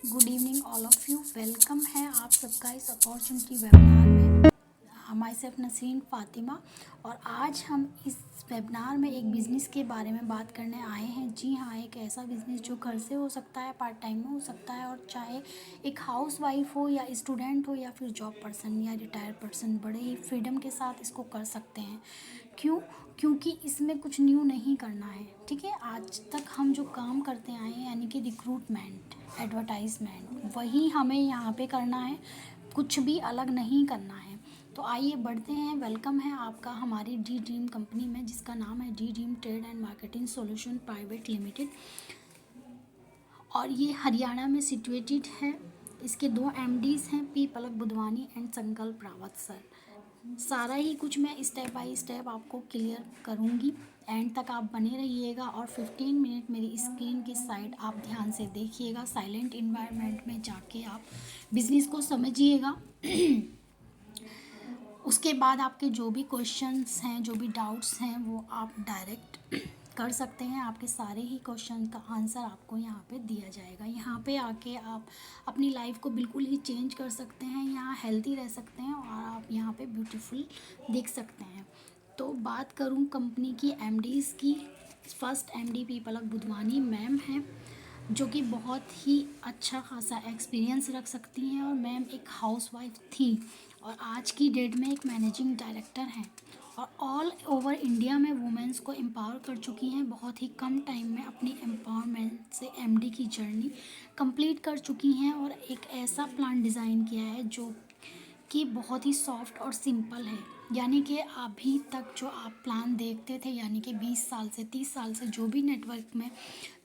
Good evening all of you. Welcome है आप सबका इस अपॉर्चुनिटी वेबिनार में। हमारी सिर्फ नसरीन फ़ातिमा। और आज हम इस वेबिनार में एक बिज़नेस के बारे में बात करने आए हैं। जी हाँ, एक ऐसा बिज़नेस जो घर से हो सकता है, पार्ट टाइम में हो सकता है, और चाहे एक हाउस वाइफ हो या स्टूडेंट हो या फिर जॉब पर्सन या रिटायर्ड पर्सन, बड़े ही फ्रीडम के साथ इसको कर सकते हैं। क्यों? क्योंकि इसमें कुछ न्यू नहीं करना है। ठीक है, आज तक हम जो काम करते आए हैं यानी कि रिक्रूटमेंट, एडवर्टाइजमेंट, वही हमें यहाँ पे करना है, कुछ भी अलग नहीं करना है। तो आइए बढ़ते हैं। वेलकम है आपका हमारी डी ड्रीम कंपनी में, जिसका नाम है D dream trade and marketing solution private limited, और ये हरियाणा में सिचुएटेड है। इसके 2 एमडीज़ हैं, पी पलक बुधवानी एंड संकल्प रावत सर। सारा ही कुछ मैं स्टेप बाय स्टेप आपको क्लियर करूँगी। एंड तक आप बने रहिएगा और 15 मिनट मेरी स्क्रीन की साइड आप ध्यान से देखिएगा। साइलेंट इन्वायरमेंट में जाके आप बिज़नेस को समझिएगा। उसके बाद आपके जो भी क्वेश्चंस हैं, जो भी डाउट्स हैं, वो आप डायरेक्ट कर सकते हैं। आपके सारे ही क्वेश्चन का आंसर आपको यहाँ पे दिया जाएगा। यहाँ पे आके आप अपनी लाइफ को बिल्कुल ही चेंज कर सकते हैं, यहाँ हेल्दी रह सकते हैं और आप यहाँ पे ब्यूटीफुल दिख सकते हैं। तो बात करूँ कंपनी की एमडीज़ की, फर्स्ट एमडी पी पलक बुधवानी मैम हैं, जो कि बहुत ही अच्छा खासा एक्सपीरियंस रख सकती हैं। और मैम एक हाउसवाइफ थी और आज की डेट में एक मैनेजिंग डायरेक्टर हैं और ऑल ओवर इंडिया में वुमेंस को एम्पावर कर चुकी हैं। बहुत ही कम टाइम में अपनी एम्पावरमेंट से एमडी की जर्नी कंप्लीट कर चुकी हैं और एक ऐसा प्लान डिज़ाइन किया है जो कि बहुत ही सॉफ्ट और सिंपल है। यानी कि अभी तक जो आप प्लान देखते थे, यानी कि 20 साल से 30 साल से जो भी नेटवर्क में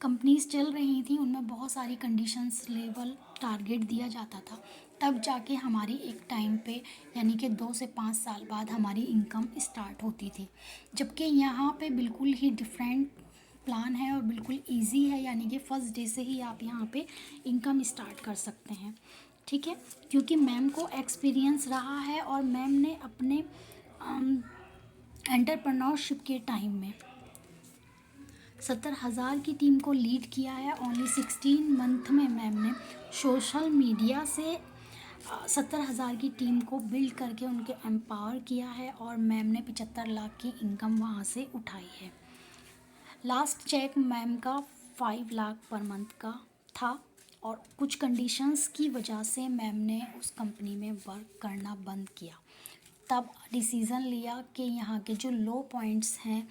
कंपनीज चल रही थी, उनमें बहुत सारी कंडीशंस लेवल टारगेट दिया जाता था। तब जाके हमारी एक टाइम पे यानी कि 2 से 5 साल बाद हमारी इनकम स्टार्ट होती थी। जबकि यहाँ पे बिल्कुल ही डिफरेंट प्लान है और बिल्कुल इजी है, यानी कि फर्स्ट डे से ही आप यहाँ पे इनकम स्टार्ट कर सकते हैं। ठीक है, क्योंकि मैम को एक्सपीरियंस रहा है और मैम ने अपने एंटरप्रेन्योरशिप के टाइम में 70,000 की टीम को लीड किया है। ओनली 16 मंथ में मैम ने सोशल मीडिया से 70,000 की टीम को बिल्ड करके उनके एम्पावर किया है और मैम ने 75 लाख की इनकम वहाँ से उठाई है। लास्ट चेक मैम का 5 लाख पर मंथ का था और कुछ कंडीशंस की वजह से मैम ने उस कंपनी में वर्क करना बंद किया। तब डिसीज़न लिया कि यहाँ के जो लो पॉइंट्स हैं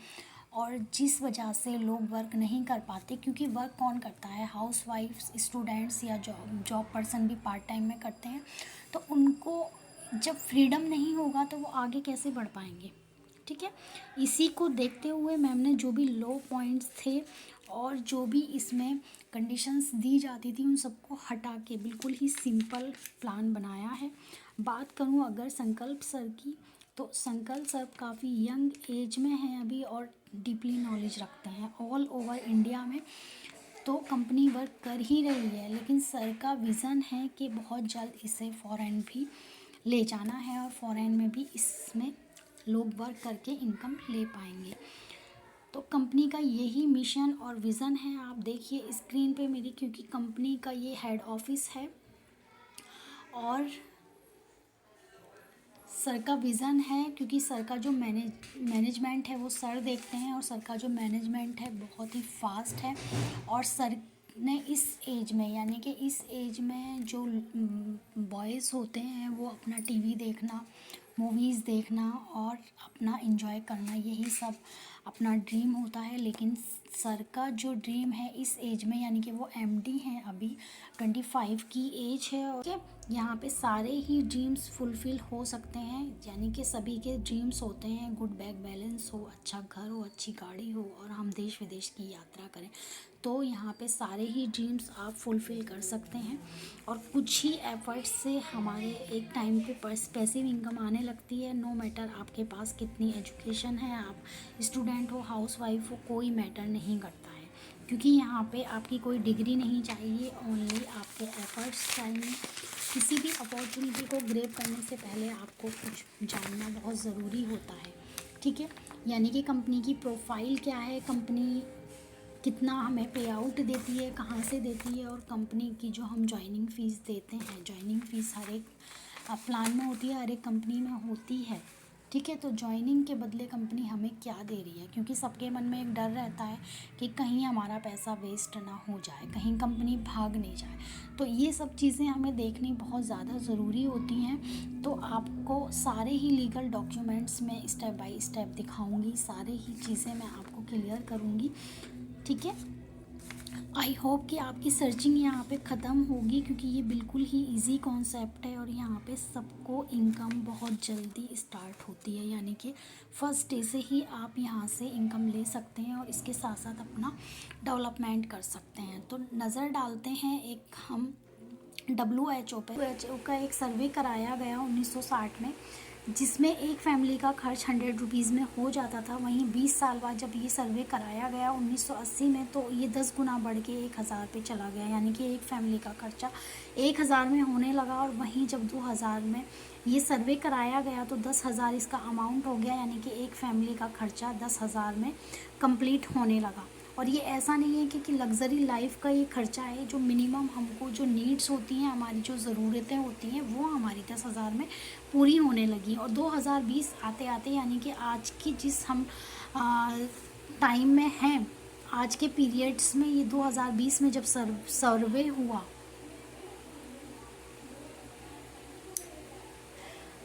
और जिस वजह से लोग वर्क नहीं कर पाते, क्योंकि वर्क कौन करता है, हाउस वाइफ्स, स्टूडेंट्स या जॉब पर्सन भी पार्ट टाइम में करते हैं। तो उनको जब फ्रीडम नहीं होगा तो वो आगे कैसे बढ़ पाएंगे। ठीक है, इसी को देखते हुए मैम ने जो भी लो पॉइंट्स थे और जो भी इसमें कंडीशंस दी जाती थी, उन सबको हटा के बिल्कुल ही सिंपल प्लान बनाया है। बात करूं अगर संकल्प सर की, तो संकल्प सर काफ़ी यंग एज में हैं अभी और डीपली नॉलेज रखते हैं ऑल ओवर इंडिया में। तो कंपनी वर्क कर ही रही है, लेकिन सर का विज़न है कि बहुत जल्द इसे फ़ॉरेन भी ले जाना है और फ़ॉरेन में भी इसमें लोग वर्क करके इनकम ले पाएंगे। तो कंपनी का यही मिशन और विज़न है। आप देखिए स्क्रीन पे मेरी, क्योंकि कंपनी का ये हेड ऑफिस है और सर का विज़न है, क्योंकि सर का जो मैनेजमेंट है वो सर देखते हैं और सर का जो मैनेजमेंट है बहुत ही फास्ट है। और सर ने इस एज में, यानी कि इस एज में जो बॉयज़ होते हैं वो अपना टीवी देखना, मूवीज़ देखना और अपना एंजॉय करना, यही सब अपना ड्रीम होता है। लेकिन सर का जो ड्रीम है इस एज में, यानी कि वो एमडी हैं, अभी 25 की एज है। ओके, यहाँ पे सारे ही ड्रीम्स फुलफ़िल हो सकते हैं, यानी कि सभी के ड्रीम्स होते हैं, गुड बैक बैलेंस हो, अच्छा घर हो, अच्छी गाड़ी हो और हम देश विदेश की यात्रा करें। तो यहाँ पे सारे ही ड्रीम्स आप फुलफ़िल कर सकते हैं और कुछ ही एफर्ट्स से हमारे एक टाइम पे पैसिव इनकम आने लगती है। नो मैटर आपके पास कितनी एजुकेशन है, आप स्टूडेंट हो, हाउसवाइफ हो, कोई मैटर नहीं करता है, क्योंकि यहाँ पे आपकी कोई डिग्री नहीं चाहिए, ओनली आपके एफर्ट्स चाहिए। किसी भी अपॉर्चुनिटी को ग्रैब करने से पहले आपको कुछ जानना बहुत ज़रूरी होता है। ठीक है, यानी कि कंपनी की प्रोफाइल क्या है, कंपनी कितना हमें पे आउट देती है, कहाँ से देती है, और कंपनी की जो हम जॉइनिंग फ़ीस देते हैं, जॉइनिंग फ़ीस हर एक प्लान में होती है, हर एक कंपनी में होती है। ठीक है, तो जॉइनिंग के बदले कंपनी हमें क्या दे रही है, क्योंकि सबके मन में एक डर रहता है कि कहीं हमारा पैसा वेस्ट ना हो जाए, कहीं कंपनी भाग नहीं जाए। तो ये सब चीज़ें हमें देखनी बहुत ज़्यादा ज़रूरी होती हैं। तो आपको सारे ही लीगल डॉक्यूमेंट्स में स्टेप बाय स्टेप दिखाऊंगी, सारे ही चीज़ें मैं आपको क्लियर करूँगी। ठीक है, आई होप कि आपकी सर्चिंग यहाँ पे ख़त्म होगी, क्योंकि ये बिल्कुल ही इजी कॉन्सेप्ट है और यहाँ पे सबको इनकम बहुत जल्दी स्टार्ट होती है, यानी कि फर्स्ट डे से ही आप यहाँ से इनकम ले सकते हैं और इसके साथ साथ अपना डेवलपमेंट कर सकते हैं। तो नज़र डालते हैं एक हम WHO पे। WHO का एक सर्वे कराया गया 1960 में, जिसमें एक फैमिली का खर्च 100 रुपीज़ में हो जाता था। वहीं 20 साल बाद जब ये सर्वे कराया गया 1980 में, तो ये 10 गुना बढ़ के 1000 पे चला गया, यानी कि एक फैमिली का खर्चा 1000 में होने लगा। और वहीं जब 2000 में ये सर्वे कराया गया तो 10,000 इसका अमाउंट हो गया, यानी कि एक फैमिली का खर्चा 10,000 में कंप्लीट होने लगा। और ये ऐसा नहीं है कि लग्ज़री लाइफ का ये खर्चा है, जो मिनिमम हमको जो नीड्स होती हैं, हमारी जो ज़रूरतें होती हैं, वो हमारी 10,000 में पूरी होने लगी। और 2020 आते आते, यानी कि आज की जिस हम टाइम में हैं, आज के पीरियड्स में, ये 2020 में जब सर्वे हुआ,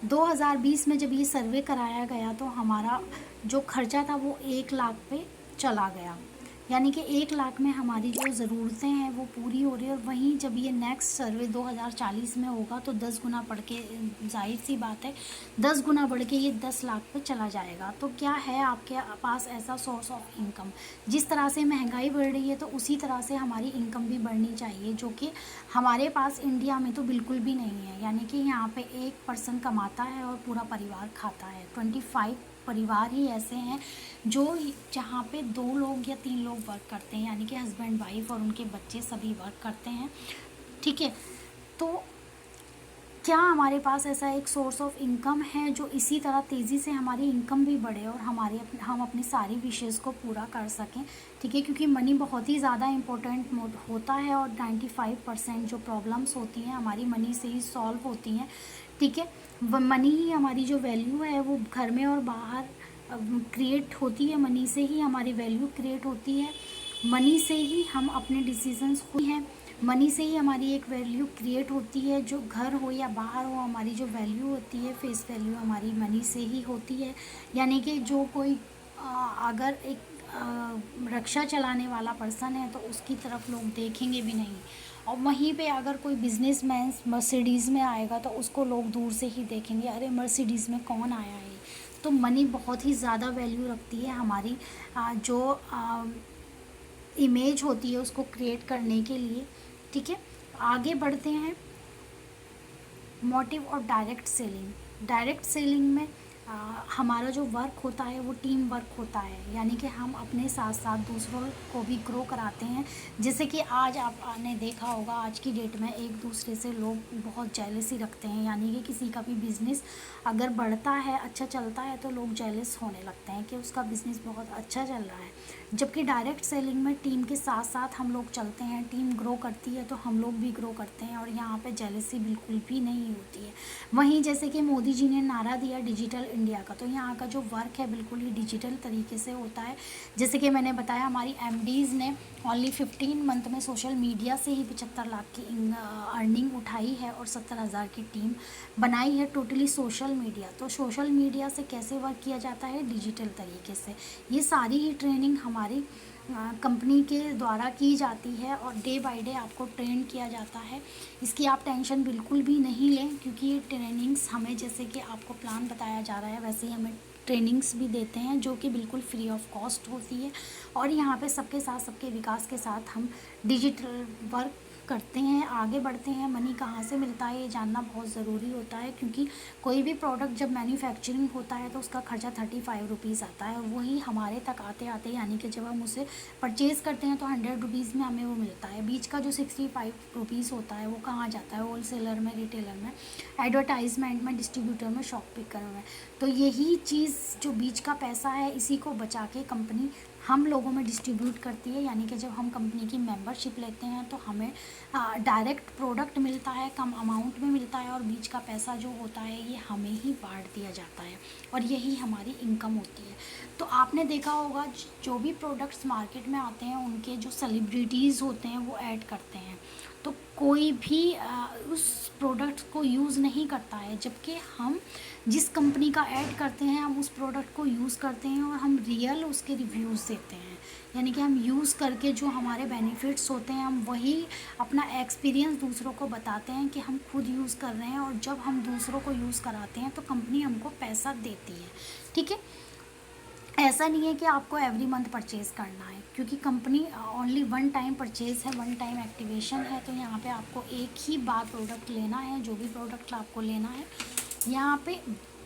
2020 में जब ये सर्वे कराया गया तो हमारा जो खर्चा था वो 1 लाख पे चला गया, यानी कि 1 लाख में हमारी जो ज़रूरतें हैं वो पूरी हो रही है। और वहीं जब ये नेक्स्ट सर्वे 2040 में होगा तो 10 गुना बढ़ के, जाहिर सी बात है 10 गुना बढ़ के ये 10 लाख पे चला जाएगा। तो क्या है आपके पास ऐसा सोर्स ऑफ इनकम, जिस तरह से महंगाई बढ़ रही है तो उसी तरह से हमारी इनकम भी बढ़नी चाहिए, जो कि हमारे पास इंडिया में तो बिल्कुल भी नहीं है। यानी कि यहाँ पे एक पर्सन कमाता है और पूरा परिवार खाता है। 25 परिवार ही ऐसे हैं जो जहाँ पे 2 लोग या 3 लोग वर्क करते हैं, यानी कि हस्बैंड वाइफ और उनके बच्चे सभी वर्क करते हैं। ठीक है, तो क्या हमारे पास ऐसा एक सोर्स ऑफ इनकम है जो इसी तरह तेज़ी से हमारी इनकम भी बढ़े और हम अपनी सारी विशेज़ को पूरा कर सकें। ठीक है, क्योंकि मनी बहुत ही ज़्यादा इम्पोर्टेंट होता है और 95% जो प्रॉब्लम्स होती हैं हमारी मनी से ही सॉल्व होती हैं। ठीक है, मनी ही हमारी जो वैल्यू है वो घर में और बाहर क्रिएट होती है, मनी से ही हमारी वैल्यू क्रिएट होती है, मनी से ही हम अपने डिसीजंस हुई हैं, मनी से ही हमारी एक वैल्यू क्रिएट होती है। जो घर हो या बाहर हो, हमारी जो वैल्यू होती है, फेस वैल्यू हमारी मनी से ही होती है। यानी कि जो कोई अगर एक रिक्शा चलाने वाला पर्सन है तो उसकी तरफ लोग देखेंगे भी नहीं, और वहीं पे अगर कोई बिजनेसमैन मर्सिडीज़ में आएगा तो उसको लोग दूर से ही देखेंगे, अरे मर्सिडीज़ में कौन आया है। तो मनी बहुत ही ज़्यादा वैल्यू रखती है हमारी जो इमेज होती है उसको क्रिएट करने के लिए। ठीक है, आगे बढ़ते हैं। मोटिव और डायरेक्ट सेलिंग में हमारा जो वर्क होता है वो टीम वर्क होता है, यानी कि हम अपने साथ साथ दूसरों को भी ग्रो कराते हैं। जैसे कि आज आपने देखा होगा, आज की डेट में एक दूसरे से लोग बहुत जेलसी रखते हैं, यानी कि किसी का भी बिज़नेस अगर बढ़ता है, अच्छा चलता है, तो लोग जेलस होने लगते हैं कि उसका बिज़नेस बहुत अच्छा चल रहा है। जबकि डायरेक्ट सेलिंग में टीम के साथ साथ हम लोग चलते हैं, टीम ग्रो करती है तो हम लोग भी ग्रो करते हैं और यहाँ पे जेलसी बिल्कुल भी नहीं होती है। वहीं जैसे कि मोदी जी ने नारा दिया डिजिटल इंडिया का, तो यहाँ का जो वर्क है बिल्कुल ही डिजिटल तरीके से होता है। जैसे कि मैंने बताया, हमारी एमडीज़ ने ओनली 15 मंथ में सोशल मीडिया से ही 75 लाख की अर्निंग उठाई है और 70,000 की टीम बनाई है टोटली सोशल मीडिया। तो सोशल मीडिया से कैसे वर्क किया जाता है, डिजिटल तरीके से। ये सारी ही ट्रेनिंग हमारी कंपनी के द्वारा की जाती है और डे बाय डे आपको ट्रेन किया जाता है। इसकी आप टेंशन बिल्कुल भी नहीं लें, क्योंकि ये ट्रेनिंग्स हमें, जैसे कि आपको प्लान बताया जा रहा है, वैसे ही हमें ट्रेनिंग्स भी देते हैं जो कि बिल्कुल फ्री ऑफ कॉस्ट होती है। और यहाँ पे सबके साथ, सबके विकास के साथ हम डिजिटल वर्क करते हैं, आगे बढ़ते हैं। मनी कहाँ से मिलता है ये जानना बहुत ज़रूरी होता है, क्योंकि कोई भी प्रोडक्ट जब मैन्युफैक्चरिंग होता है तो उसका खर्चा 35 रुपीज़ आता है, और वही हमारे तक आते आते, यानी कि जब हम उसे परचेज़ करते हैं तो 100 रुपीज़ में हमें वो मिलता है। बीच का जो 65 रुपीज़ होता है वो कहाँ जाता है, होलसेलर में, रिटेलर में, एडवर्टाइजमेंट में, डिस्ट्रीब्यूटर में, शॉप पिकर में। तो यही चीज़ जो बीच का पैसा है, इसी को बचा के कंपनी हम लोगों में डिस्ट्रीब्यूट करती है, यानी कि जब हम कंपनी की मेंबरशिप लेते हैं तो हमें डायरेक्ट प्रोडक्ट मिलता है, कम अमाउंट में मिलता है, और बीच का पैसा जो होता है ये हमें ही बांट दिया जाता है, और यही हमारी इनकम होती है। तो आपने देखा होगा जो भी प्रोडक्ट्स मार्केट में आते हैं उनके जो सेलिब्रिटीज़ होते हैं वो ऐड करते हैं, तो कोई भी उस प्रोडक्ट को यूज़ नहीं करता है, जबकि हम जिस कंपनी का ऐड करते हैं हम उस प्रोडक्ट को यूज़ करते हैं और हम रियल उसके रिव्यूज़ देते हैं, यानी कि हम यूज़ करके जो हमारे बेनिफिट्स होते हैं हम वही अपना एक्सपीरियंस दूसरों को बताते हैं कि हम खुद यूज़ कर रहे हैं, और जब हम दूसरों को यूज़ कराते हैं तो कंपनी हमको पैसा देती है। ठीक है, ऐसा नहीं है कि आपको एवरी मंथ परचेज़ करना है, क्योंकि company only one time purchase है, वन टाइम एक्टिवेशन है, तो यहाँ पे आपको एक ही बार प्रोडक्ट लेना है, जो भी प्रोडक्ट आपको लेना है। यहाँ पे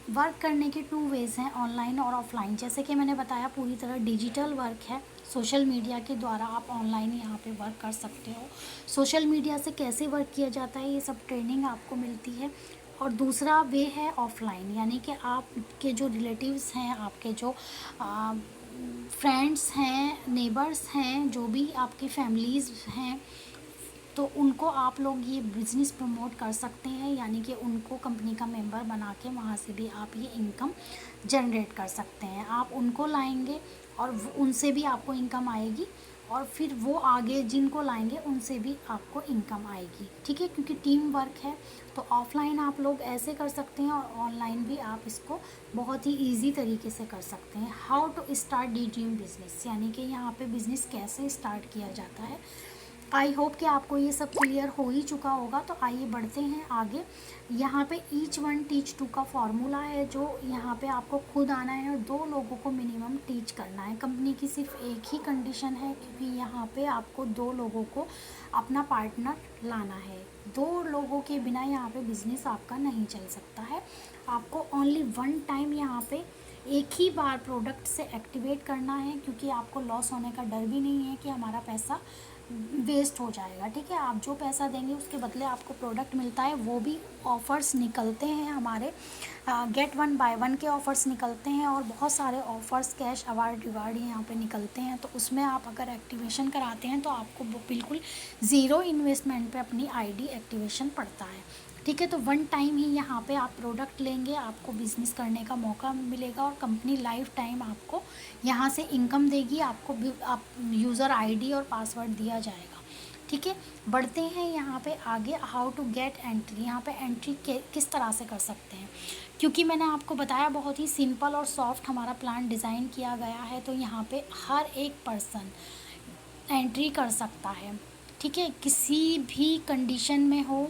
वर्क करने के 2 वेज़ हैं, ऑनलाइन और ऑफलाइन। जैसे कि मैंने बताया पूरी तरह डिजिटल वर्क है, सोशल मीडिया के द्वारा आप ऑनलाइन यहाँ पे वर्क कर सकते हो। सोशल मीडिया से कैसे वर्क किया जाता है ये सब ट्रेनिंग आपको मिलती है। और दूसरा वे है ऑफ़लाइन, यानी कि आपके जो रिलेटिव्स हैं, आपके जो फ्रेंड्स हैं, नेबर्स हैं, जो भी आपकी फैमिलीज़ हैं, तो उनको आप लोग ये बिज़नेस प्रमोट कर सकते हैं, यानी कि उनको कंपनी का मेंबर बना के वहाँ से भी आप ये इनकम जनरेट कर सकते हैं। आप उनको लाएंगे और उनसे भी आपको इनकम आएगी, और फिर वो आगे जिनको लाएंगे उनसे भी आपको इनकम आएगी। ठीक है, क्योंकि टीम वर्क है, तो ऑफ़लाइन आप लोग ऐसे कर सकते हैं और ऑनलाइन भी आप इसको बहुत ही ईजी तरीके से कर सकते हैं। How to start the dream business, यानी कि यहाँ पे बिज़नेस कैसे स्टार्ट किया जाता है। आई होप कि आपको ये सब क्लियर हो ही चुका होगा। तो आइए बढ़ते हैं आगे। यहाँ पे ईच वन टीच टू का फॉर्मूला है, जो यहाँ पे आपको खुद आना है और 2 लोगों को मिनिमम टीच करना है। कंपनी की सिर्फ एक ही कंडीशन है, क्योंकि यहाँ पे आपको 2 लोगों को अपना पार्टनर लाना है। 2 लोगों के बिना यहाँ पे बिज़नेस आपका नहीं चल सकता है। आपको ओनली वन टाइम यहाँ पे एक ही बार प्रोडक्ट से एक्टिवेट करना है, क्योंकि आपको लॉस होने का डर भी नहीं है कि हमारा पैसा वेस्ट हो जाएगा। ठीक है, आप जो पैसा देंगे उसके बदले आपको प्रोडक्ट मिलता है। वो भी ऑफ़र्स निकलते हैं हमारे, गेट वन बाय वन के ऑफ़र्स निकलते हैं, और बहुत सारे ऑफ़र्स कैश अवार्ड रिवार्ड यहाँ पे निकलते हैं। तो उसमें आप अगर एक्टिवेशन कराते हैं तो आपको बिल्कुल ज़ीरो इन्वेस्टमेंट पे अपनी आईडी एक्टिवेशन पड़ता है। ठीक है, तो वन टाइम ही यहाँ पे आप प्रोडक्ट लेंगे, आपको बिज़नेस करने का मौका मिलेगा, और कंपनी लाइफ टाइम आपको यहाँ से इनकम देगी। आपको भी आप यूज़र आईडी और पासवर्ड दिया जाएगा। ठीक है, बढ़ते हैं यहाँ पे आगे। हाउ टू गेट एंट्री, यहाँ पे एंट्री किस तरह से कर सकते हैं, क्योंकि मैंने आपको बताया बहुत ही सिंपल और सॉफ्ट हमारा प्लान डिज़ाइन किया गया है, तो यहाँ पे हर एक पर्सन एंट्री कर सकता है। ठीक है, किसी भी कंडीशन में हो,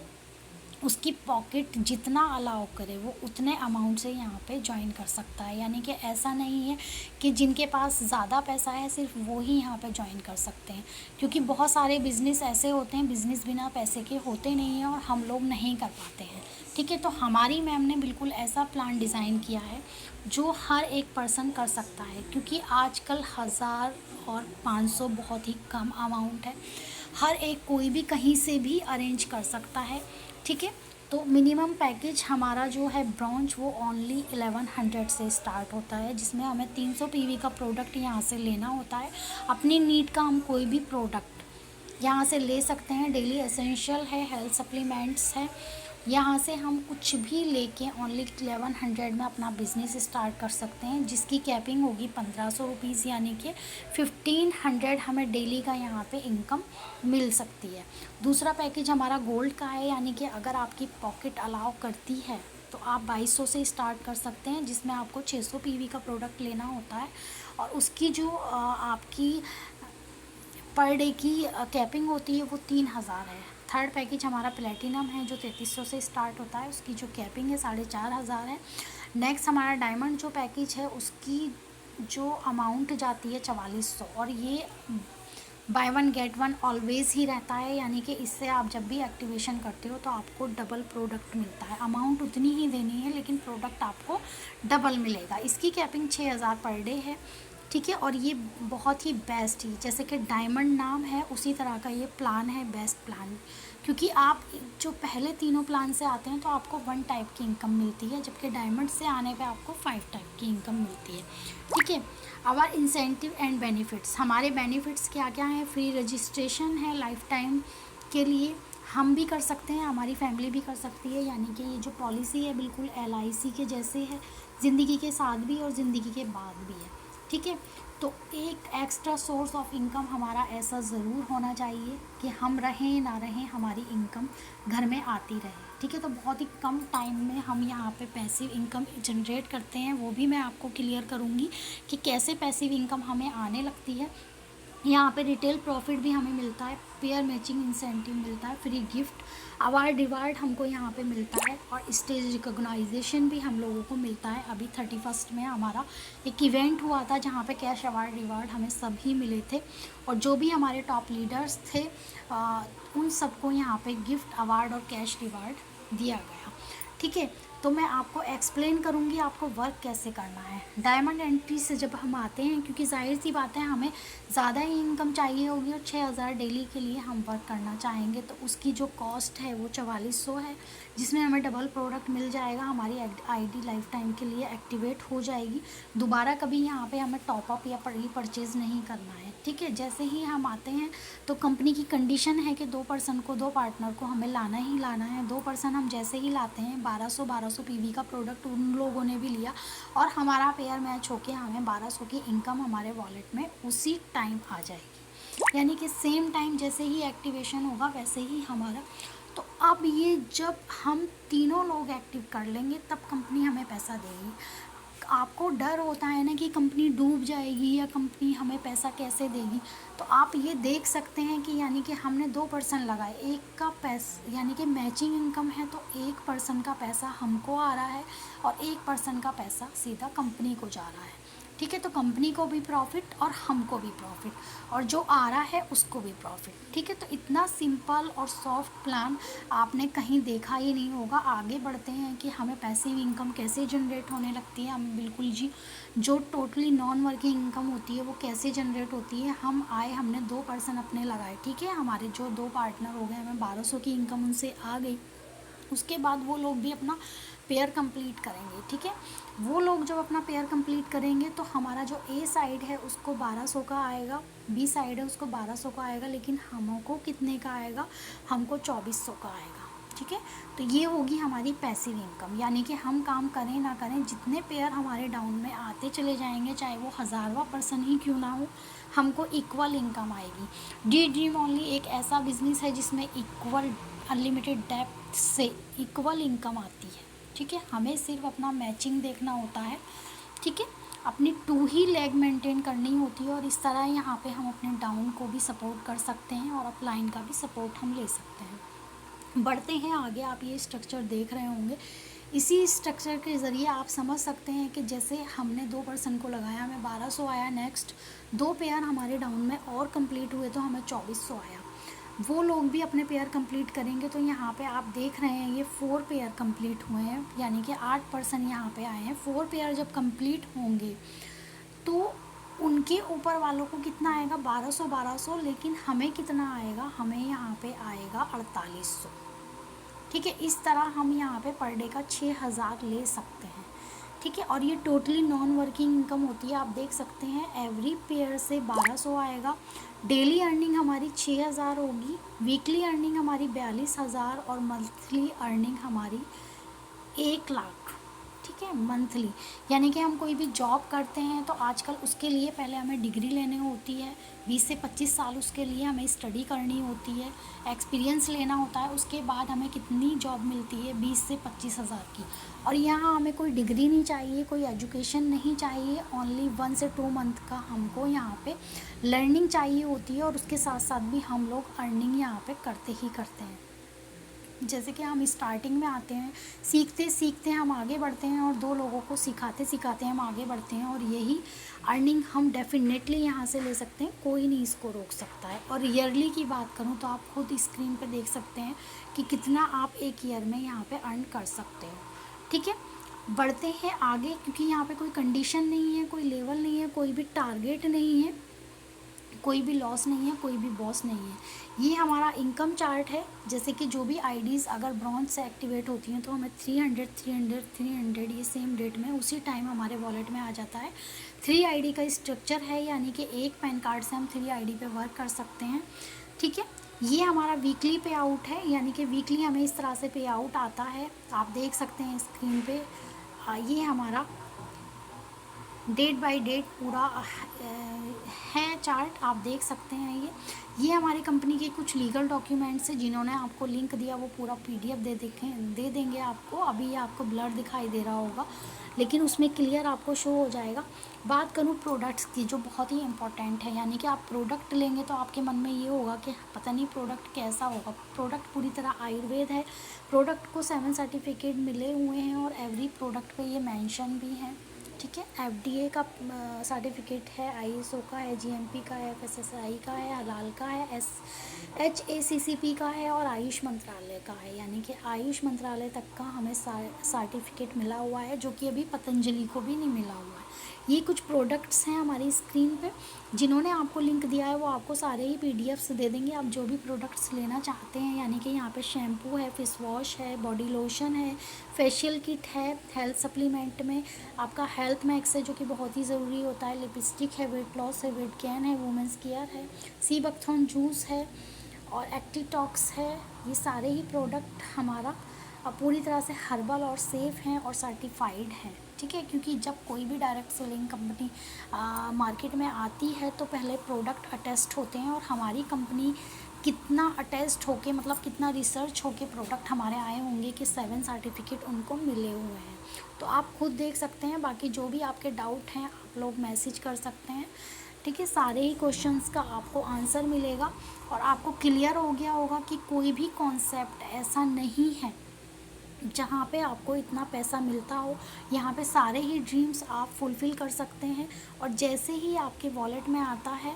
उसकी पॉकेट जितना अलाउ करे वो उतने अमाउंट से यहाँ पे ज्वाइन कर सकता है। यानी कि ऐसा नहीं है कि जिनके पास ज़्यादा पैसा है सिर्फ वो ही यहाँ पे ज्वाइन कर सकते हैं, क्योंकि बहुत सारे बिज़नेस ऐसे होते हैं, बिज़नेस बिना पैसे के होते नहीं हैं, और हम लोग नहीं कर पाते हैं। ठीक है, तो हमारी मैम ने बिल्कुल ऐसा प्लान डिज़ाइन किया है जो हर एक पर्सन कर सकता है, क्योंकि आजकल 1000 और 500 बहुत ही कम अमाउंट है। हर एक कोई भी कहीं से भी अरेंज कर सकता है। ठीक है, तो मिनिमम पैकेज हमारा जो है ब्रॉन्ज वो ओनली 1100 से स्टार्ट होता है, जिसमें हमें 300 पीवी का प्रोडक्ट यहाँ से लेना होता है। अपनी नीड का हम कोई भी प्रोडक्ट यहाँ से ले सकते हैं। डेली एसेंशियल है, हेल्थ सप्लीमेंट्स है, यहाँ से हम कुछ भी लेके ओनली 1100 में अपना बिज़नेस स्टार्ट कर सकते हैं, जिसकी कैपिंग होगी 1500 रुपीज़, यानी कि 1500 हमें डेली का यहाँ पे इनकम मिल सकती है। दूसरा पैकेज हमारा गोल्ड का है, यानी कि अगर आपकी पॉकेट अलाउ करती है तो आप 2200 से स्टार्ट कर सकते हैं, जिसमें आपको 600 पीवी का प्रोडक्ट लेना होता है, और उसकी जो आपकी पर डे की कैपिंग होती है वो 3000 है। थर्ड पैकेज हमारा प्लेटिनम है, जो 3300 से स्टार्ट होता है, उसकी जो कैपिंग है 4500 है। नेक्स्ट हमारा डायमंड जो पैकेज है उसकी जो अमाउंट जाती है 4400, और ये buy one get one always ही रहता है, यानी कि इससे आप जब भी एक्टिवेशन करते हो तो आपको डबल प्रोडक्ट मिलता है। अमाउंट उतनी ही देनी है लेकिन प्रोडक्ट आपको डबल मिलेगा। इसकी कैपिंग 6000 पर डे है। ठीक है। और ये बहुत ही बेस्ट ही, जैसे कि डायमंड नाम है उसी तरह का ये प्लान है, बेस्ट प्लान। क्योंकि आप जो पहले तीनों प्लान से आते हैं तो आपको 1 टाइप की इनकम मिलती है, जबकि डायमंड से आने पे आपको 5 टाइप की इनकम मिलती है। ठीक है। आवर इंसेंटिव एंड बेनिफिट्स, हमारे बेनिफिट्स क्या क्या हैं? फ्री रजिस्ट्रेशन है लाइफ टाइम के लिए, हम भी कर सकते हैं, हमारी फैमिली भी कर सकती है। यानी कि ये जो पॉलिसी है बिल्कुल LIC के जैसे है, ज़िंदगी के साथ भी और ज़िंदगी के बाद भी है। ठीक है। तो एक एक्स्ट्रा सोर्स ऑफ इनकम हमारा ऐसा ज़रूर होना चाहिए कि हम रहें ना रहें हमारी इनकम घर में आती रहे। ठीक है। तो बहुत ही कम टाइम में हम यहाँ पे पैसिव इनकम जनरेट करते हैं, वो भी मैं आपको क्लियर करूँगी कि कैसे पैसिव इनकम हमें आने लगती है। यहाँ पे रिटेल प्रॉफिट भी हमें मिलता है, पेयर मैचिंग इंसेंटिव मिलता है, फ्री गिफ्ट अवार्ड रिवार्ड हमको यहाँ पे मिलता है, और स्टेज रिकॉग्नाइजेशन भी हम लोगों को मिलता है। अभी 31 में हमारा एक इवेंट हुआ था जहाँ पे कैश अवार्ड रिवार्ड हमें सभी मिले थे, और जो भी हमारे टॉप लीडर्स थे उन सबको यहाँ पे गिफ्ट अवार्ड और कैश रिवार्ड दिया गया। ठीक है। तो मैं आपको एक्सप्लेन करूँगी आपको वर्क कैसे करना है। डायमंड एंट्री से जब हम आते हैं, क्योंकि जाहिर सी बात है हमें ज़्यादा ही इनकम चाहिए होगी और 6000 डेली के लिए हम वर्क करना चाहेंगे, तो उसकी जो कॉस्ट है वो 4400 है, जिसमें हमें डबल प्रोडक्ट मिल जाएगा, हमारी ID लाइफ टाइम के लिए एक्टिवेट हो जाएगी। दोबारा कभी यहाँ पे हमें टॉपअप या परचेज़ नहीं करना है। ठीक है। जैसे ही हम आते हैं तो कंपनी की कंडीशन है कि 2 पर्सन को, 2 पार्टनर को हमें लाना ही लाना है। 2 पर्सन हम जैसे ही लाते हैं 1200 PV का प्रोडक्ट उन लोगों ने भी लिया और हमारा पेयर मैच होके हमें 1200 की इनकम हमारे वॉलेट में उसी टाइम आ जाएगी। यानी कि सेम टाइम जैसे ही एक्टिवेशन होगा वैसे ही हमारा। तो अब ये जब हम तीनों लोग एक्टिव कर लेंगे तब कंपनी हमें पैसा देगी। आपको डर होता है ना कि कंपनी डूब जाएगी या कंपनी हमें पैसा कैसे देगी, तो आप ये देख सकते हैं कि यानी कि हमने 2 पर्सन लगाए, एक का पैसा यानी कि मैचिंग इनकम है, तो 1 पर्सन का पैसा हमको आ रहा है और 1 पर्सन का पैसा सीधा कंपनी को जा रहा है। ठीक है। तो कंपनी को भी प्रॉफिट और हमको भी प्रॉफिट, और जो आ रहा है उसको भी प्रॉफिट। ठीक है। तो इतना सिंपल और सॉफ्ट प्लान आपने कहीं देखा ही नहीं होगा। आगे बढ़ते हैं कि हमें पैसिव इनकम कैसे जनरेट होने लगती है। हम बिल्कुल जी, जो टोटली नॉन वर्किंग इनकम होती है वो कैसे जनरेट होती है। हम आए, हमने 2 पर्सन अपने लगाए। ठीक है। हमारे जो 2 पार्टनर हो गए, हमें 1200 की इनकम उनसे आ गई। उसके बाद वो लोग भी अपना पेयर कंप्लीट करेंगे। ठीक है। वो लोग जब अपना पेयर कंप्लीट करेंगे तो हमारा जो A साइड है उसको 1200 का आएगा, B साइड है उसको 1200 का आएगा, लेकिन हमको कितने का आएगा? हमको 2400 का आएगा। ठीक है। तो ये होगी हमारी पैसिव इनकम, यानी कि हम काम करें ना करें, जितने पेयर हमारे डाउन में आते चले जाएंगे, चाहे वो 1000वां पर्सन ही क्यों ना हो, हमको इक्वल इनकम आएगी। डी ओनली एक ऐसा बिजनेस है जिसमें इक्वल अनलिमिटेड डेप्थ से इक्वल इनकम आती है। ठीक है। हमें सिर्फ अपना मैचिंग देखना होता है। ठीक है। अपनी 2 ही लेग मेंटेन करनी होती है, और इस तरह यहाँ पे हम अपने डाउन को भी सपोर्ट कर सकते हैं और अपलाइन का भी सपोर्ट हम ले सकते हैं। बढ़ते हैं आगे। आप ये स्ट्रक्चर देख रहे होंगे, इसी स्ट्रक्चर के ज़रिए आप समझ सकते हैं कि जैसे हमने 2 पर्सन को लगाया, हमें 1200 आया। नेक्स्ट 2 पेयर हमारे डाउन में और कंप्लीट हुए तो हमें 2400 आया। वो लोग भी अपने पेयर कंप्लीट करेंगे, तो यहाँ पे आप देख रहे हैं ये 4 पेयर कंप्लीट हुए हैं, यानी कि 8 पर्सन यहाँ पे आए हैं। 4 पेयर जब कंप्लीट होंगे तो उनके ऊपर वालों को कितना आएगा? 1200, लेकिन हमें कितना आएगा? हमें यहाँ पे आएगा 4800। ठीक है। इस तरह हम यहाँ पे पर डे का 6000 ले सकते हैं। ठीक है। और ये टोटली नॉन वर्किंग इनकम होती है। आप देख सकते हैं एवरी पेयर से 1200 आएगा। डेली अर्निंग हमारी 6000 होगी, वीकली अर्निंग हमारी 42000 और मंथली अर्निंग हमारी 1 लाख। ठीक है। मंथली, यानी कि हम कोई भी जॉब करते हैं तो आजकल उसके लिए पहले हमें डिग्री लेनी होती है, 20 से 25 साल उसके लिए हमें स्टडी करनी होती है, एक्सपीरियंस लेना होता है। उसके बाद हमें कितनी जॉब मिलती है? 20 से 25,000 की। और यहाँ हमें कोई डिग्री नहीं चाहिए, कोई एजुकेशन नहीं चाहिए, ओनली 1 से 2 मंथ का हमको यहाँ पे लर्निंग चाहिए होती है, और उसके साथ साथ भी हम लोग अर्निंग यहाँ पे करते ही करते हैं। जैसे कि हम स्टार्टिंग में आते हैं, सीखते सीखते हम आगे बढ़ते हैं, और 2 लोगों को सिखाते सिखाते हम आगे बढ़ते हैं, और यही अर्निंग हम डेफिनेटली यहाँ से ले सकते हैं। कोई नहीं इसको रोक सकता है। और ईयरली की बात करूँ तो आप खुद स्क्रीन पे देख सकते हैं कि कितना आप एक ईयर में यहाँ पे अर्न कर सकते हो। ठीक है। बढ़ते हैं आगे, क्योंकि यहाँ पे कोई कंडीशन नहीं है, कोई लेवल नहीं है, कोई भी टारगेट नहीं है, कोई भी लॉस नहीं है, कोई भी बॉस नहीं है। ये हमारा इनकम चार्ट है। जैसे कि जो भी आईडीज़ अगर ब्रॉन्ज से एक्टिवेट होती हैं तो हमें 300 300 300 ये सेम डेट में उसी टाइम हमारे वॉलेट में आ जाता है। 3 आईडी का स्ट्रक्चर है, यानी कि एक पैन कार्ड से हम 3 आईडी पे वर्क कर सकते हैं। ठीक है, ये हमारा वीकली पे आउट है, यानी कि वीकली हमें इस तरह से पे आउट आता है। आप देख सकते हैं स्क्रीन पे। ये हमारा डेट बाय डेट पूरा है चार्ट, आप देख सकते हैं। ये हमारी कंपनी के कुछ लीगल डॉक्यूमेंट्स हैं, जिन्होंने आपको लिंक दिया वो पूरा पीडीएफ दे देंगे आपको। अभी ये आपको ब्लर दिखाई दे रहा होगा, लेकिन उसमें क्लियर आपको शो हो जाएगा। बात करूँ प्रोडक्ट्स की, जो बहुत ही इंपॉर्टेंट है, यानी कि आप प्रोडक्ट लेंगे तो आपके मन में ये होगा कि पता नहीं प्रोडक्ट कैसा होगा। प्रोडक्ट पूरी तरह आयुर्वेद है। प्रोडक्ट को 7 सर्टिफिकेट मिले हुए हैं और एवरी प्रोडक्ट पे ये मेंशन भी है। ठीक है, एफडीए का सर्टिफिकेट है, आईएसओ का है, जीएमपी का है, एफएसएसआई का है, हलाल का है, एचएसीसीपी का है और आयुष मंत्रालय का है। यानी कि आयुष मंत्रालय तक का हमें सर्टिफिकेट मिला हुआ है, जो कि अभी पतंजलि को भी नहीं मिला हुआ है। ये कुछ प्रोडक्ट्स हैं हमारी स्क्रीन पे। जिन्होंने आपको लिंक दिया है वो आपको सारे ही पीडीएफ्स दे देंगे, आप जो भी प्रोडक्ट्स लेना चाहते हैं। यानी कि यहाँ पे शैम्पू है, फेस वॉश है, बॉडी लोशन है, फेशियल किट है, हेल्थ सप्लीमेंट में आपका हेल्थ मैक्स है, जो कि बहुत ही ज़रूरी होता है, लिपस्टिक है, वेट लॉस है, वेट गेन है, वुमेंस केयर है, सी बकथॉर्न जूस है और एक्टिटॉक्स है। ये सारे ही प्रोडक्ट हमारा पूरी तरह से हर्बल और सेफ़ हैं और सर्टिफाइड हैं। ठीक है, क्योंकि जब कोई भी डायरेक्ट सेलिंग कंपनी मार्केट में आती है तो पहले प्रोडक्ट अटेस्ट होते हैं, और हमारी कंपनी कितना अटेस्ट होके, मतलब कितना रिसर्च होके प्रोडक्ट हमारे आए होंगे कि 7 सर्टिफिकेट उनको मिले हुए हैं। तो आप खुद देख सकते हैं। बाकी जो भी आपके डाउट हैं आप लोग मैसेज कर सकते हैं। ठीक है, सारे ही क्वेश्चंस का आपको आंसर मिलेगा और आपको क्लियर हो गया होगा कि कोई भी कॉन्सेप्ट ऐसा नहीं है जहाँ पे आपको इतना पैसा मिलता हो। यहाँ पे सारे ही ड्रीम्स आप फुलफ़िल कर सकते हैं। और जैसे ही आपके वॉलेट में आता है,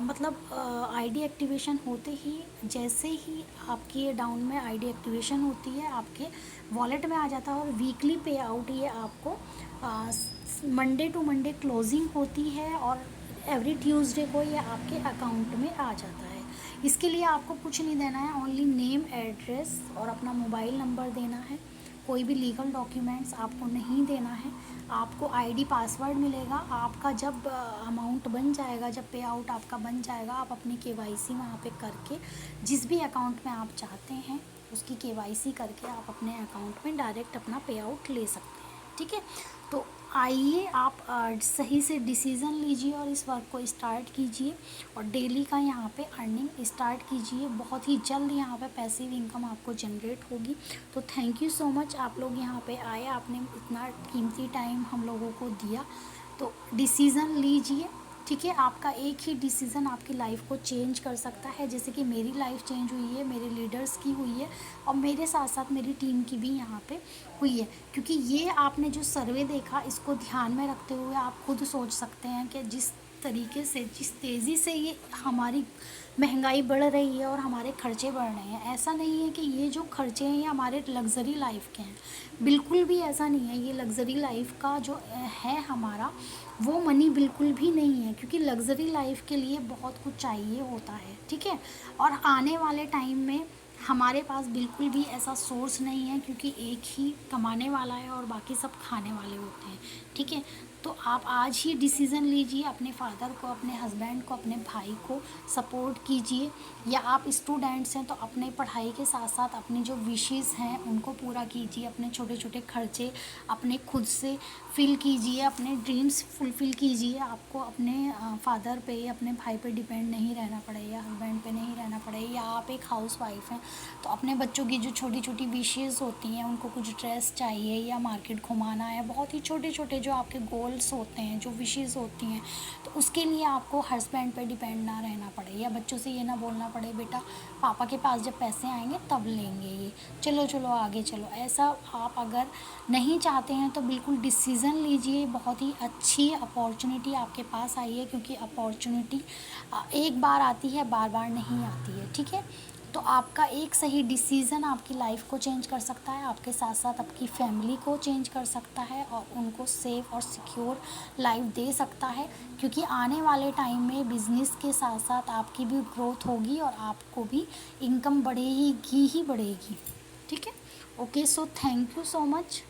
मतलब आईडी एक्टिवेशन होते ही, जैसे ही आपकी ये डाउन में आईडी एक्टिवेशन होती है आपके वॉलेट में आ जाता है। और वीकली पे आउट ये आपको मंडे टू मंडे क्लोजिंग होती है और एवरी ट्यूसडे को ये आपके अकाउंट में आ जाता है। इसके लिए आपको कुछ नहीं देना है, ओनली नेम, एड्रेस और अपना मोबाइल नंबर देना है। कोई भी लीगल डॉक्यूमेंट्स आपको नहीं देना है। आपको आईडी पासवर्ड मिलेगा। आपका जब अमाउंट बन जाएगा, जब पे आउट आपका बन जाएगा, आप अपनी केवाईसी वहाँ पे करके जिस भी अकाउंट में आप चाहते हैं उसकी केवाईसी करके आप अपने अकाउंट में डायरेक्ट अपना पे आउट ले सकते हैं। ठीक है, तो आइए आप सही से डिसीज़न लीजिए और इस वर्क को स्टार्ट कीजिए और डेली का यहाँ पे अर्निंग स्टार्ट कीजिए। बहुत ही जल्द यहाँ पे पैसिव इनकम आपको जनरेट होगी। तो थैंक यू सो मच, आप लोग यहाँ पे आए, आपने इतना कीमती टाइम हम लोगों को दिया। तो डिसीज़न लीजिए। ठीक है, आपका एक ही डिसीज़न आपकी लाइफ को चेंज कर सकता है। जैसे कि मेरी लाइफ चेंज हुई है, मेरे लीडर्स की हुई है और मेरे साथ साथ मेरी टीम की भी यहाँ पे हुई है। क्योंकि ये आपने जो सर्वे देखा, इसको ध्यान में रखते हुए आप खुद सोच सकते हैं कि जिस तरीके से, जिस तेज़ी से ये हमारी महंगाई बढ़ रही है और हमारे खर्चे बढ़ रहे हैं, ऐसा नहीं है कि ये जो खर्चे हैं ये हमारे लग्ज़री लाइफ के हैं। बिल्कुल भी ऐसा नहीं है। ये लग्ज़री लाइफ का जो है हमारा, वो मनी बिल्कुल भी नहीं है, क्योंकि लग्ज़री लाइफ के लिए बहुत कुछ चाहिए होता है। ठीक है, और आने वाले टाइम में हमारे पास बिल्कुल भी ऐसा सोर्स नहीं है, क्योंकि एक ही कमाने वाला है और बाकी सब खाने वाले होते हैं। ठीक है, तो आप आज ही डिसीज़न लीजिए, अपने फादर को, अपने हस्बैंड को, अपने भाई को सपोर्ट कीजिए। या आप स्टूडेंट्स हैं तो अपने पढ़ाई के साथ साथ अपनी जो विशेज़ हैं उनको पूरा कीजिए। अपने छोटे छोटे खर्चे अपने खुद से फिल कीजिए, अपने ड्रीम्स फुलफ़िल कीजिए। आपको अपने फादर पे, अपने भाई पे डिपेंड नहीं रहना पड़े, या हस्बैंड पे नहीं रहना पड़े, या आप एक हाउस वाइफ हैं तो अपने बच्चों की जो छोटी छोटी विशेज़ होती हैं, उनको कुछ ड्रेस चाहिए या मार्केट घुमाना है, बहुत ही छोटे छोटे जो आपके गोल्स होते हैं, जो विशेज़ होती हैं, तो उसके लिए आपको हस्बैंड पे डिपेंड ना रहना पड़े, या बच्चों से ये ना बोलना पड़े बेटा पापा के पास जब पैसे आएंगे तब लेंगे, ये चलो चलो आगे चलो। ऐसा आप अगर नहीं चाहते हैं तो बिल्कुल डिसीज़न लीजिए। बहुत ही अच्छी अपॉर्चुनिटी आपके पास आई है, क्योंकि अपॉर्चुनिटी एक बार आती है, बार बार नहीं आती है। ठीक है, तो आपका एक सही डिसीज़न आपकी लाइफ को चेंज कर सकता है, आपके साथ साथ आपकी फैमिली को चेंज कर सकता है और उनको सेफ और सिक्योर लाइफ दे सकता है, क्योंकि आने वाले टाइम में बिजनेस के साथ साथ आपकी भी ग्रोथ होगी और आपको भी इनकम बढ़ेगी ही बढ़ेगी। ठीक है। Okay, so thank you so much.